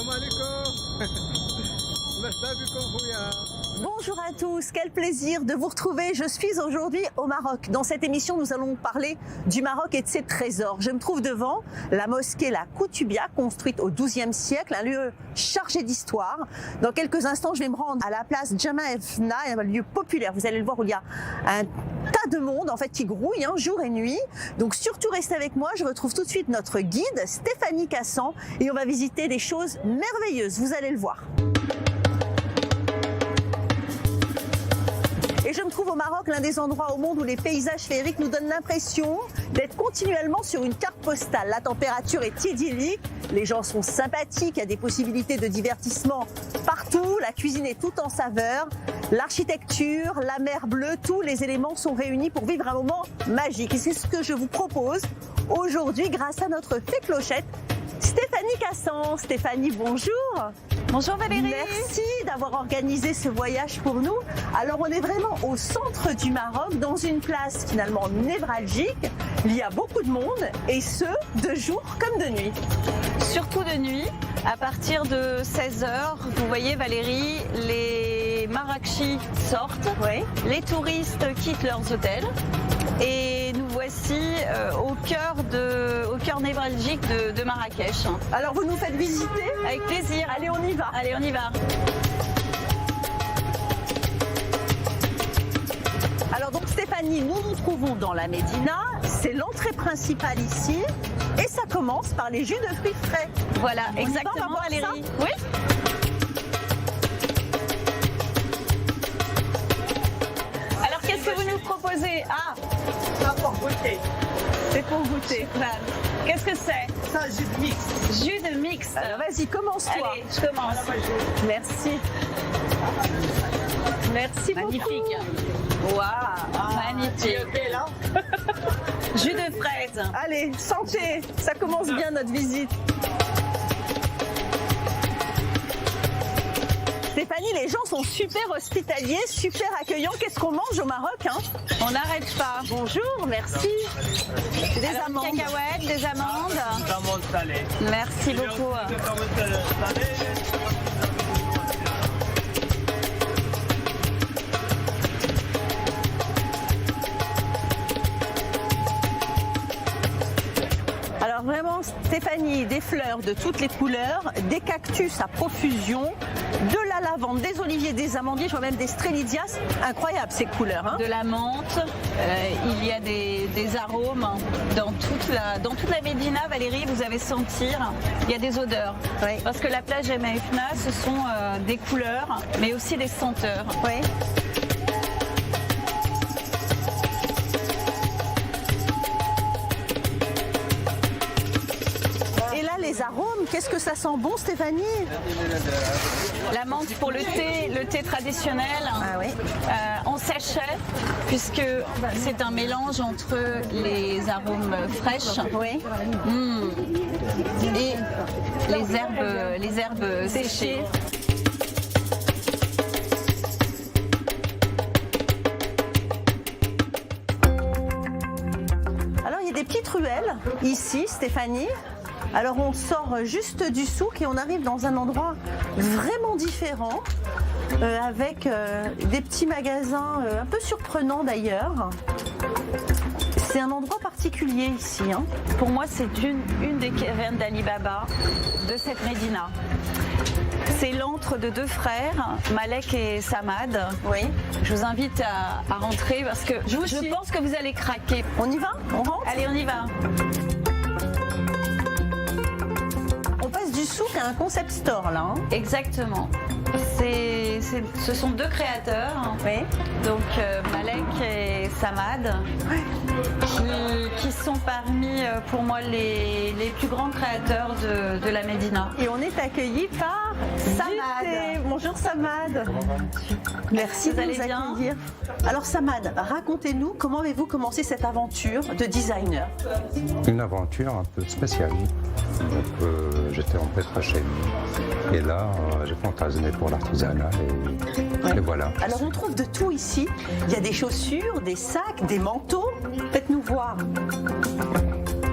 السلام عليكم. مرحبا بكم خويا. Bonjour à tous, quel plaisir de vous retrouver. Je suis aujourd'hui au Maroc. Dans cette émission, nous allons parler du Maroc et de ses trésors. Je me trouve devant la mosquée La Koutoubia, construite au XIIe siècle, un lieu chargé d'histoire. Dans quelques instants, je vais me rendre à la place Jama El Fna, un lieu populaire. Vous allez le voir où il y a un tas de monde en fait qui grouille jour et nuit. Donc surtout restez avec moi, je retrouve tout de suite notre guide Stéphanie Cassan et on va visiter des choses merveilleuses. Vous allez le voir. Et je me trouve au Maroc, l'un des endroits au monde où les paysages féeriques nous donnent l'impression d'être continuellement sur une carte postale. La température est idyllique, les gens sont sympathiques, il y a des possibilités de divertissement partout, la cuisine est tout en saveur, l'architecture, la mer bleue, tous les éléments sont réunis pour vivre un moment magique. Et c'est ce que je vous propose aujourd'hui grâce à notre fée clochette, Stéphanie Cassan. Stéphanie, bonjour. Bonjour Valérie. Merci d'avoir organisé ce voyage pour nous. Alors on est vraiment au centre du Maroc, dans une place finalement névralgique. Il y a beaucoup de monde et ce, de jour comme de nuit. Surtout de nuit, à partir de 16h, vous voyez Valérie, les Marrakechis sortent, Oui. les touristes quittent leurs hôtels et nous voici au cœur névralgique de Marrakech. Alors vous nous faites visiter? Avec plaisir. Allez, on y va. Allez, on y va. Alors donc Stéphanie, nous nous trouvons dans la Médina, c'est l'entrée principale ici et ça commence par les jus de fruits frais. Voilà, On y va, on va exactement voir Valérie. ça Oui. Alors qu'est-ce que vous nous proposez? Ah, pour goûter. C'est pour goûter. qu'est-ce que c'est? Ça, jus de mix. Jus de mixte. Alors vas-y, commence-toi. Allez, je commence. Merci. Merci Magnifique. beaucoup. Waouh, magnifique. là. Jus de fraise. Allez, santé. Ça commence bien notre visite. Stéphanie, les gens sont super hospitaliers, super accueillants. Qu'est-ce qu'on mange au Maroc On n'arrête pas. Bonjour, merci. C'est des Alors, amandes. cacahuètes, des amandes. Amandes salées. Merci beaucoup. Alors vraiment, Stéphanie, des fleurs de toutes les couleurs, des cactus à profusion, de la lavande, des oliviers, des amandiers, je vois même des strélidias. Incroyable ces couleurs. De la menthe. Il y a des arômes. Dans toute la Médina, Valérie, vous allez sentir, il y a des odeurs. Oui. Parce que la plage Emaïfna, ce sont des couleurs, mais aussi des senteurs. Oui. Et là, les arômes, qu'est-ce que ça sent bon, Stéphanie? La menthe pour le thé traditionnel, Ah oui. en sachet, puisque c'est un mélange entre les arômes fraîches Oui. et les herbes séchées. Alors, il y a des petites ruelles ici, Stéphanie. Alors, on sort juste du souk et on arrive dans un endroit vraiment différent, avec des petits magasins un peu surprenants d'ailleurs. C'est un endroit particulier ici. Pour moi, c'est une des cavernes d'Ali Baba de cette Médina. C'est l'antre de deux frères, Malek et Samad. Oui. Je vous invite à rentrer parce que je pense que vous allez craquer. On y va? On rentre? Allez, on y va. On passe du souk à un concept store là. Exactement. Ce sont deux créateurs, Oui. donc Malek et Samad, qui sont parmi, pour moi, les plus grands créateurs de la Médina. Et on est accueillis par Samad. Bonjour Samad. Merci Vous de allez nous bien accueillir. Alors Samad, racontez-nous comment avez-vous commencé cette aventure de designer? Une aventure un peu spéciale. Donc, j'étais en pétrochimie et là, j'ai fantasmé pour l'artisanat et voilà. Alors on trouve de tout ici. Il y a des chaussures, des sacs, des manteaux. Faites-nous voir.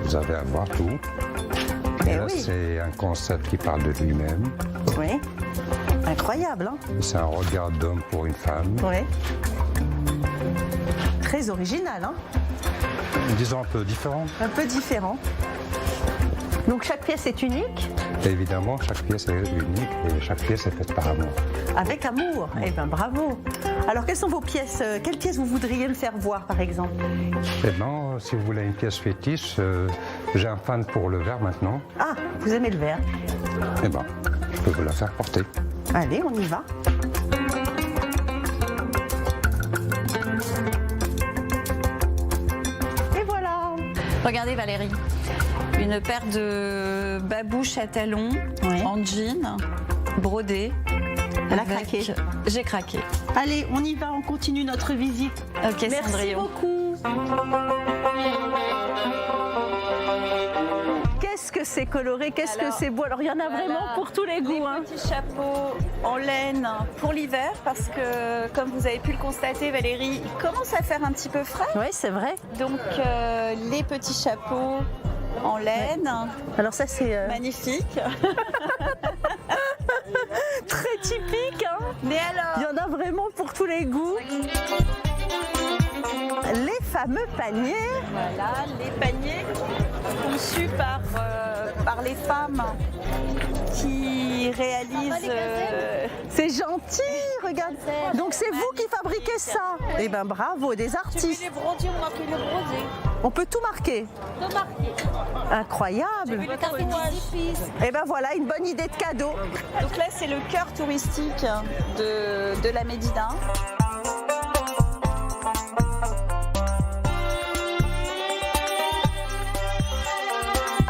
Vous avez à voir tout. Eh Et là, oui. c'est un concept qui parle de lui-même. Oui. Incroyable, hein? C'est un regard d'homme pour une femme. Oui. Très original, hein? Disons un peu différent. Un peu différent. Donc chaque pièce est unique, Et évidemment, chaque pièce est unique et chaque pièce est faite par amour. avec amour. Eh bien, bravo. Alors, quelles sont vos pièces? Quelles pièces vous voudriez me faire voir, par exemple? Eh bien, si vous voulez une pièce fétiche, j'ai un fan pour le verre maintenant. Ah, vous aimez le verre? Eh bien, je peux vous la faire porter. Allez, on y va. Et voilà. Regardez Valérie, une paire de babouches à talons Oui. en jean, brodé. Elle a craqué. J'ai craqué. Allez, on y va, on continue notre visite. Ok, Merci Cendrillon. beaucoup. Qu'est-ce que c'est coloré, qu'est-ce que Alors, c'est beau. Alors, il y en a vraiment Voilà. pour tous les goûts. Les hein. petits chapeaux en laine pour l'hiver parce que, comme vous avez pu le constater, Valérie, il commence à faire un petit peu frais. Oui, c'est vrai. Donc, les petits chapeaux en laine, Alors ça, c'est magnifique. très typique. Hein. Mais Il y alors, en a vraiment pour tous les goûts. Les fameux paniers. voilà, les paniers conçus par les femmes qui réalisent... C'est gentil, regarde. Donc c'est vous qui fabriquez ça. Eh ben bravo, des artistes. Les brodés, on marque le brodé. On peut tout marquer. De marquer. Incroyable. Le tatouage. Eh ben voilà, une bonne idée de cadeau. Donc là, c'est le cœur touristique de la Médina.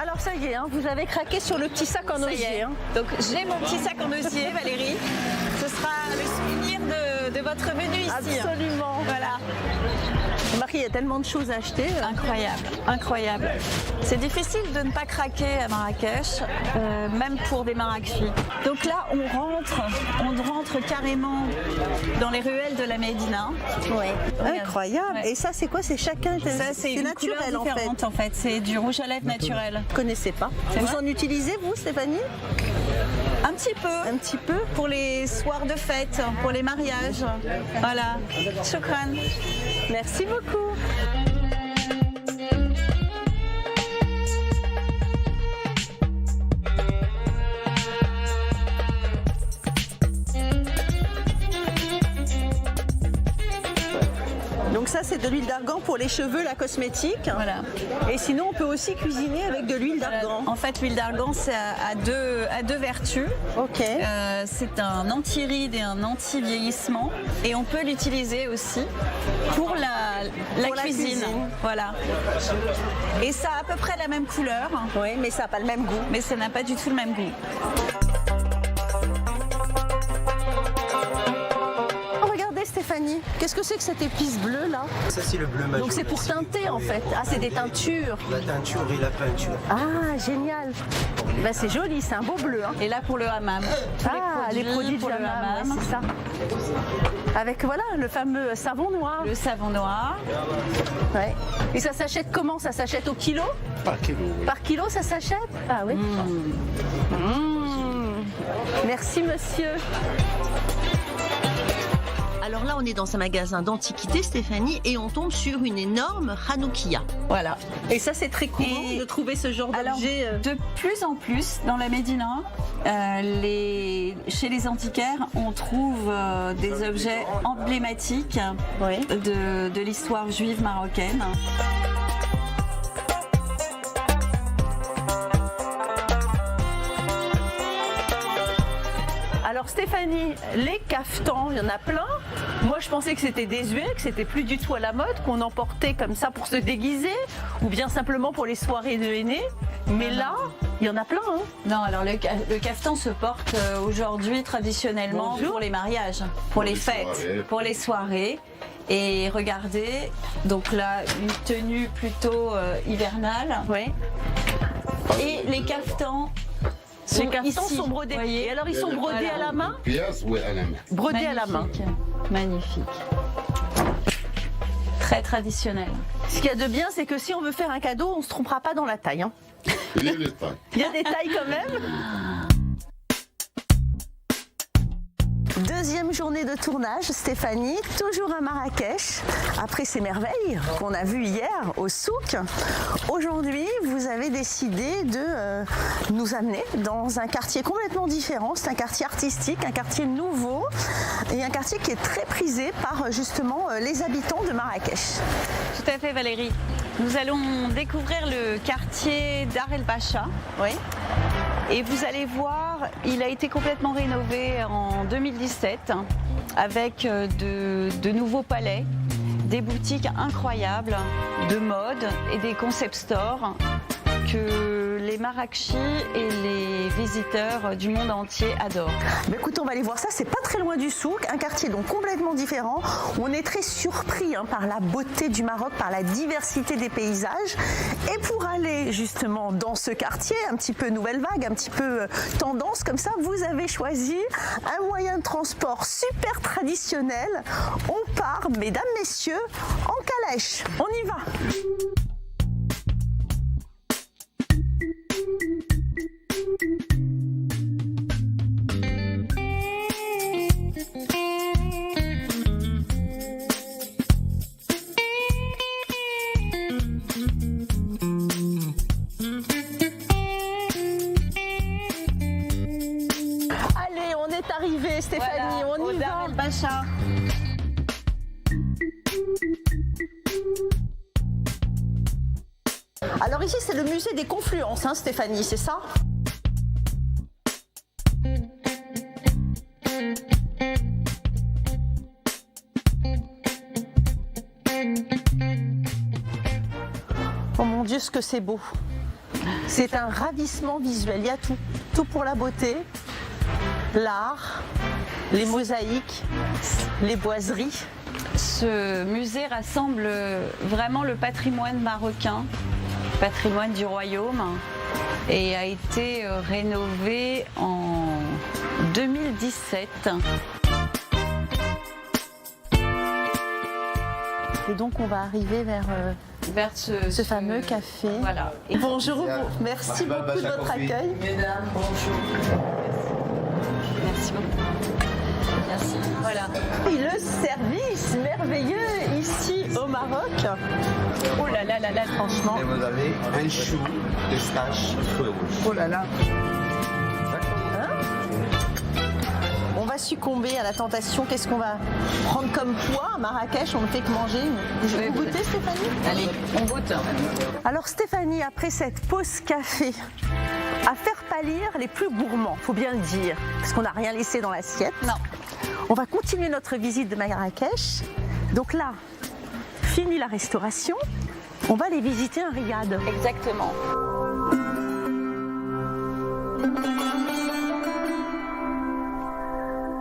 Alors ça y est, hein, vous avez craqué sur le petit sac en Ça y osier. est. hein. Donc j'ai mon petit sac en osier, Valérie. Ce sera le souvenir de votre venue ici. Absolument. Voilà. Remarquez, il y a tellement de choses à acheter. Incroyable, incroyable. C'est difficile de ne pas craquer à Marrakech, même pour des Marrakechis. Donc là, on rentre carrément dans les ruelles de la Médina. Ouais. Regarde. Incroyable. Ouais. Et ça, c'est quoi? C'est chacun. Ça, c'est une naturel couleur en fait. différente en fait. C'est du rouge à lèvres naturel. Vous connaissez pas. C'est Vous vrai en utilisez, vous, Stéphanie? Un petit peu. Un petit peu. Pour les soirs de fête, pour les mariages. Voilà. Shukran. Merci beaucoup. Donc ça, c'est de l'huile d'argan pour les cheveux, la cosmétique. Voilà. Et sinon, on peut aussi cuisiner avec de l'huile d'argan. En fait, l'huile d'argan, c'est à deux vertus. Ok. C'est un anti-ride et un anti-vieillissement. Et on peut l'utiliser aussi pour la cuisine. Voilà. Et ça a à peu près la même couleur, Oui, mais ça n'a pas le même goût. mais ça n'a pas du tout le même goût. Oh, regardez, Stéphanie, qu'est-ce que c'est que cette épice bleue là? Ça, c'est le bleu majeur. Donc c'est pour teinter en fait. Ah, c'est des teintures. La teinture et la peinture. Ah, génial. Ben, c'est joli, c'est un beau bleu. Hein. Et là, pour le hammam. Tous Les produits pour du le hammam, hammam. ouais, c'est ça. Avec voilà le fameux savon noir. Le savon noir. Ouais. Et ça s'achète comment? Ça s'achète au kilo? Par kilo, oui. Par kilo, ça s'achète? Ah oui. Merci, monsieur. Alors là, on est dans un magasin d'antiquités, Stéphanie, et on tombe sur une énorme Hanoukia. Voilà. Et ça, c'est très courant Et- de trouver ce genre Alors, d'objet. de plus en plus, dans la Médina, chez les antiquaires, on trouve des objets emblématiques Oui. de l'histoire juive marocaine. Alors Stéphanie, les cafetans, il y en a plein. Moi je pensais que c'était désuet, que c'était plus du tout à la mode, qu'on en portait comme ça pour se déguiser, ou bien simplement pour les soirées de henné. Mais là, il y en a plein. Hein. Non, alors le caftan se porte aujourd'hui traditionnellement Bonjour. pour les mariages, pour les fêtes, soirées. pour les soirées. Et regardez, donc là, une tenue plutôt hivernale. Oui. Et les caftans sont Les caftans ici, sont brodés. voyez. Et alors ils sont brodés à la main? Pièce, oui, à la main. Brodés à la main. Magnifique. Très traditionnel. Ce qu'il y a de bien, c'est que si on veut faire un cadeau, on ne se trompera pas dans la taille. Hein. Il est le temps. Il y a des tailles quand même. Deuxième journée de tournage, Stéphanie, toujours à Marrakech. Après ces merveilles qu'on a vues hier au souk, aujourd'hui, vous avez décidé de nous amener dans un quartier complètement différent. C'est un quartier artistique, un quartier nouveau et un quartier qui est très prisé par justement les habitants de Marrakech. Tout à fait Valérie. Nous allons découvrir le quartier Dar El Bacha. Oui. Et vous allez voir, il a été complètement rénové en 2017 avec de nouveaux palais, des boutiques incroyables de mode et des concept stores que les Marrakechis et les visiteurs du monde entier adorent. Bah écoute, on va aller voir ça, c'est pas très loin du souk, un quartier donc complètement différent. On est très surpris par la beauté du Maroc, par la diversité des paysages. Et pour aller justement dans ce quartier, un petit peu nouvelle vague, un petit peu tendance comme ça, vous avez choisi un moyen de transport super traditionnel. On part, mesdames, messieurs, en calèche. On y va. Allez, on est arrivé, Stéphanie, Voilà, on au y Dar va. El Bacha. Alors ici, c'est le musée des confluences, Stéphanie, c'est ça? Oh mon Dieu, ce que c'est beau. C'est un ravissement visuel, il y a tout. Tout pour la beauté, l'art, les mosaïques, les boiseries. Ce musée rassemble vraiment le patrimoine marocain, patrimoine du royaume, et a été rénové en 2017. Et donc on va arriver vers Vers ce fameux café. Voilà. Et bonjour, merci beaucoup de votre accueil. Merci beaucoup. Merci. Voilà. Et le service merveilleux ici au Maroc. Oh là là là là, franchement. Et vous avez un chou, pistache, fruits rouges. Oh là là. On va succomber à la tentation. Qu'est-ce qu'on va prendre comme poids à Marrakech? On ne fait que manger. Vous Oui, goûtez, Stéphanie? Allez, on goûte. Alors Stéphanie, après cette pause café, à faire pâlir les plus gourmands, faut bien le dire, parce qu'on n'a rien laissé dans l'assiette. Non. On va continuer notre visite de Marrakech. Donc là, fini la restauration, on va aller visiter un riad. Exactement.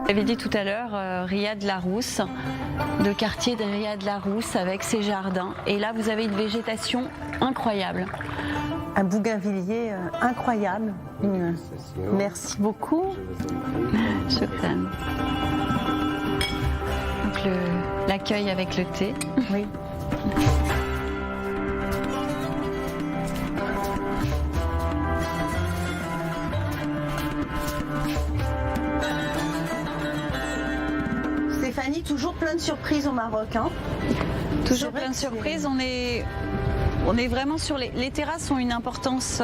J'avais dit tout à l'heure, Riad Larousse, le quartier de Riad Larousse avec ses jardins. Et là, vous avez une végétation incroyable. Un bougainvillier incroyable. Merci beaucoup. Je t'aime. Donc l'accueil avec le thé. Oui. Stéphanie, toujours plein de surprises au Maroc. Toujours vrai plein de que surprises. On est vraiment sur les terrasses ont une importance,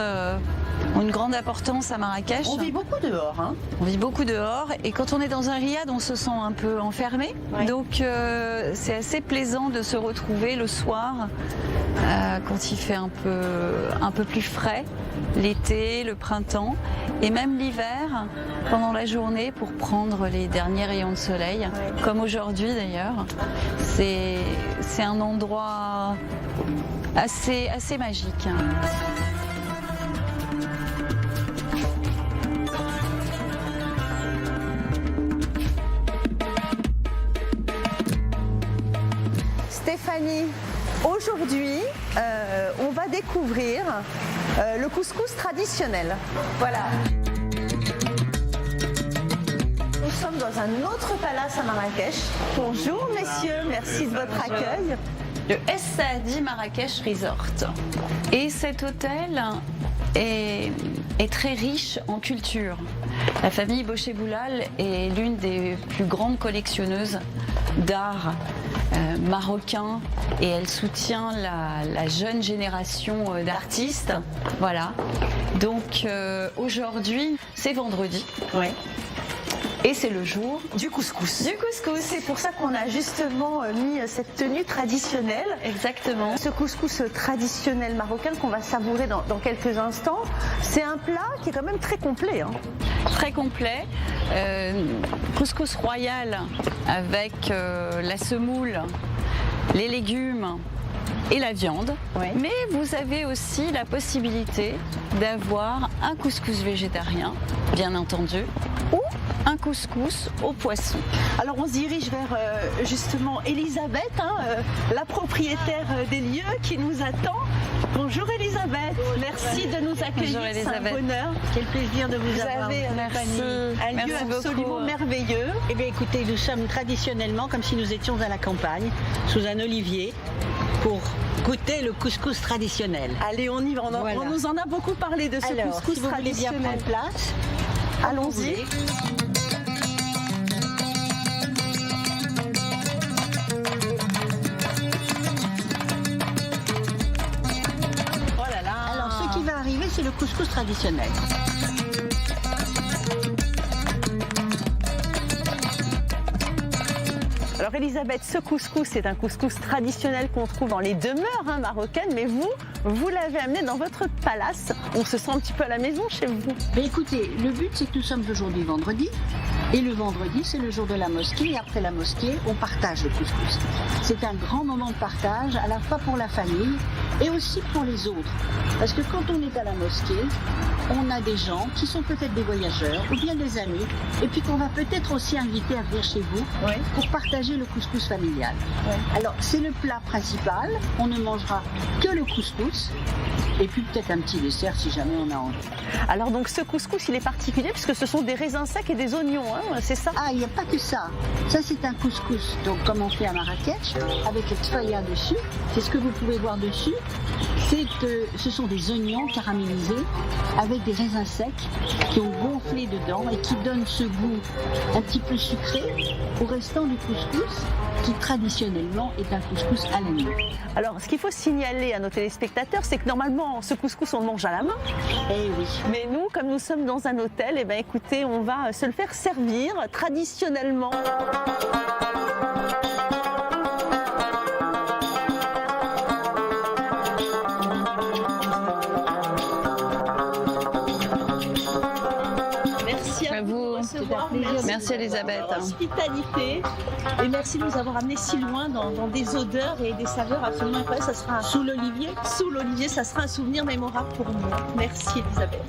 ont une grande importance à Marrakech. On vit beaucoup dehors. On vit beaucoup dehors et quand on est dans un riad, on se sent un peu enfermé. Ouais. Donc c'est assez plaisant de se retrouver le soir quand il fait un peu plus frais, l'été, le printemps et même l'hiver pendant la journée pour prendre les derniers rayons de soleil, Ouais. comme aujourd'hui d'ailleurs. C'est un endroit assez magique. Stéphanie, aujourd'hui, on va découvrir le couscous traditionnel. Voilà. Nous sommes dans un autre palace à Marrakech. Bonjour messieurs, merci de votre accueil. Le Es Saadi Marrakech Resort. Et cet hôtel est très riche en culture. La famille Bochet-Boulal est l'une des plus grandes collectionneuses d'art marocain et elle soutient la jeune génération d'artistes. Voilà. Donc aujourd'hui, c'est vendredi. Ouais. Et c'est le jour Du couscous. du couscous. C'est pour ça qu'on a justement mis cette tenue traditionnelle. Exactement. Ce couscous traditionnel marocain qu'on va savourer dans quelques instants, c'est un plat qui est quand même très complet. Hein. Très complet. Couscous royal avec la semoule, les légumes et la viande. Ouais. Mais vous avez aussi la possibilité d'avoir un couscous végétarien, bien entendu, ou un couscous au poisson. Alors on se dirige vers justement Elisabeth, la propriétaire des lieux qui nous attend. Bonjour Elisabeth, merci de nous accueillir, Bonjour, c'est un Elisabeth. bonheur. Quel plaisir de vous Vous avoir. avez un lieu Merci absolument beaucoup. merveilleux. Eh bien écoutez, nous sommes traditionnellement comme si nous étions à la campagne, sous un olivier, pour goûter le couscous traditionnel. Allez, on y va, Voilà. on nous en a beaucoup parlé de ce Alors, couscous si vous voulez bien traditionnel. prendre place, Allons-y. Oh là là. alors ce qui va arriver, c'est le couscous traditionnel. Alors Elisabeth, ce couscous, c'est un couscous traditionnel qu'on trouve dans les demeures marocaines, mais vous l'avez amené dans votre palace. On se sent un petit peu à la maison chez vous. Mais écoutez, le but c'est que nous sommes aujourd'hui vendredi, et le vendredi c'est le jour de la mosquée, et après la mosquée, on partage le couscous. C'est un grand moment de partage, à la fois pour la famille, et aussi pour les autres. Parce que quand on est à la mosquée, on a des gens qui sont peut-être des voyageurs, ou bien des amis, et puis qu'on va peut-être aussi inviter à venir chez vous pour partager le couscous familial. Alors c'est le plat principal, on ne mangera que le couscous, et puis peut-être un petit dessert si jamais on a envie. Alors donc ce couscous, il est particulier puisque ce sont des raisins secs et des oignons, hein, c'est ça? Ah, il n'y a pas que ça. Ça, c'est un couscous, donc comme on fait à Marrakech, avec le tfaya dessus. C'est ce que vous pouvez voir dessus. Ce sont des oignons caramélisés avec des raisins secs qui ont gonflé dedans et qui donnent ce goût un petit peu sucré au restant du couscous, qui traditionnellement est un couscous à l'agneau. Alors ce qu'il faut signaler à nos téléspectateurs, c'est que normalement ce couscous on le mange à la main. Eh oui. Mais nous, comme nous sommes dans un hôtel, eh ben, écoutez, on va se le faire servir traditionnellement. Merci à vous de nous recevoir. Merci, Elisabeth. pour votre hospitalité et merci de nous avoir amenés si loin dans des odeurs et des saveurs absolument incroyables. Ça sera Sous l'olivier. sous l'olivier, ça sera un souvenir mémorable pour nous. Merci Elisabeth.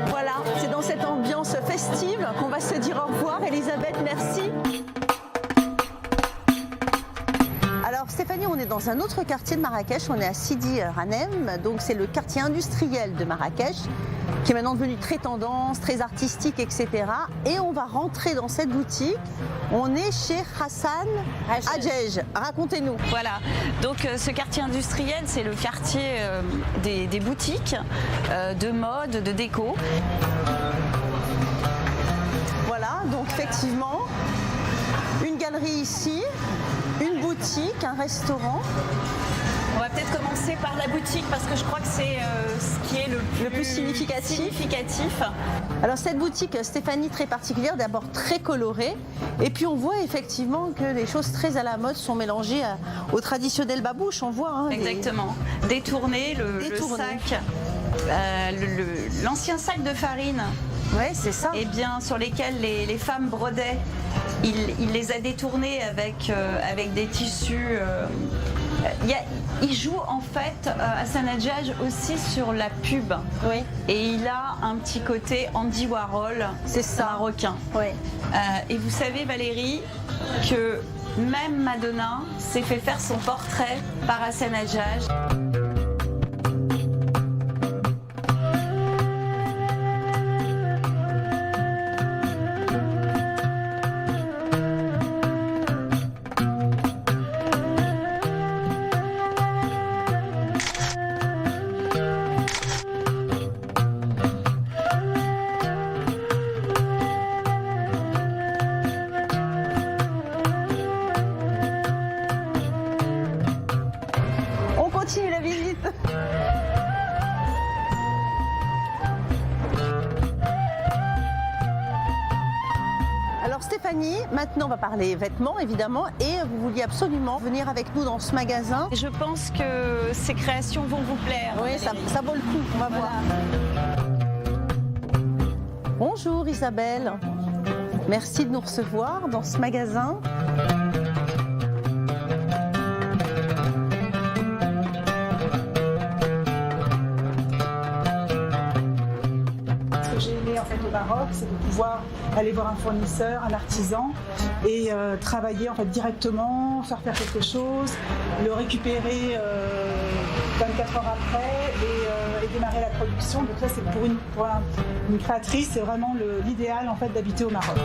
Voilà, c'est dans cette ambiance festive qu'on va se dire au revoir. Elisabeth, merci. Alors Stéphanie, on est dans un autre quartier de Marrakech, on est à Sidi Ranem, donc c'est le quartier industriel de Marrakech, qui est maintenant devenu très tendance, très artistique, etc. Et on va rentrer dans cette boutique, on est chez Hassan Hadjej. Racontez-nous. Voilà, donc ce quartier industriel, c'est le quartier des boutiques de mode, de déco. Voilà, donc effectivement, une galerie ici, une boutique, un restaurant. On va peut-être commencer par la boutique parce que je crois que c'est ce qui est le plus significatif. Alors cette boutique, Stéphanie, très particulière, d'abord très colorée, et puis on voit effectivement que les choses très à la mode sont mélangées au traditionnel babouche, on voit. Hein, Exactement. Détourné, le Détourné. sac, l'ancien sac de farine Ouais, c'est ça. eh bien, sur lesquels les femmes brodaient, il les a détournés avec des tissus. Il joue en fait Hassan Hajjaj aussi sur la pub. Oui. Et il a un petit côté Andy Warhol, C'est ça. marocain. Oui. Et vous savez, Valérie, que même Madonna s'est fait faire son portrait par Hassan Hajjaj. On continue la visite. Alors Stéphanie, maintenant on va parler vêtements évidemment et vous vouliez absolument venir avec nous dans ce magasin. Et je pense que ces créations vont vous plaire. Oui, ça vaut le coup, on va voir. Bonjour Isabelle, merci de nous recevoir dans ce magasin. Ce que j'ai aimé en fait au Maroc, c'est de pouvoir aller voir un fournisseur, un artisan et travailler en fait directement, faire quelque chose, le récupérer 24 heures après et démarrer la production. Donc ça, c'est pour une créatrice, c'est vraiment l'idéal en fait d'habiter au Maroc.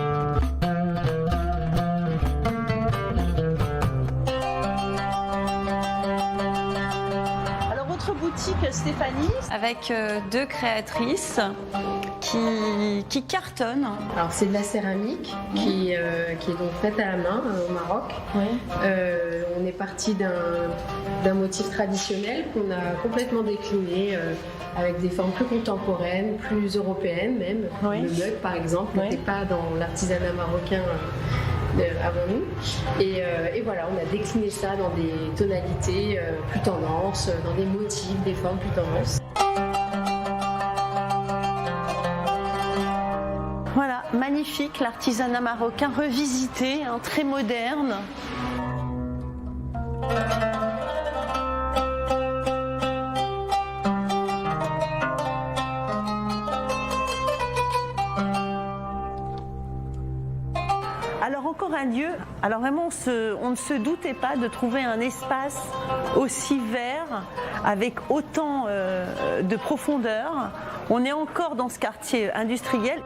Alors votre boutique Stéphanie, Avec deux créatrices qui cartonnent. Alors c'est de la céramique qui est donc faite à la main au Maroc. On est parti d'un motif traditionnel qu'on a complètement décliné avec des formes plus contemporaines, plus européennes même. Oui. Le mug par exemple n'était pas dans l'artisanat marocain avant nous. Et voilà, on a décliné ça dans des tonalités plus tendance, dans des motifs, des formes plus tendance. voilà, magnifique, l'artisanat marocain revisité, hein, très moderne. Alors encore un lieu, alors vraiment on ne se doutait pas de trouver un espace aussi vert, avec autant de profondeur. On est encore dans ce quartier industriel.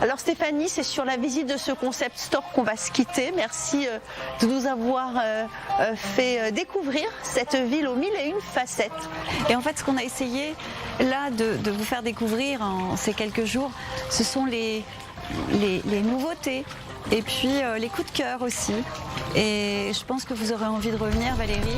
Alors Stéphanie, c'est sur la visite de ce concept store qu'on va se quitter. Merci de nous avoir fait découvrir cette ville aux mille et une facettes. Et en fait, ce qu'on a essayé là de vous faire découvrir en ces quelques jours, ce sont les nouveautés et puis les coups de cœur aussi. Et je pense que vous aurez envie de revenir, Valérie.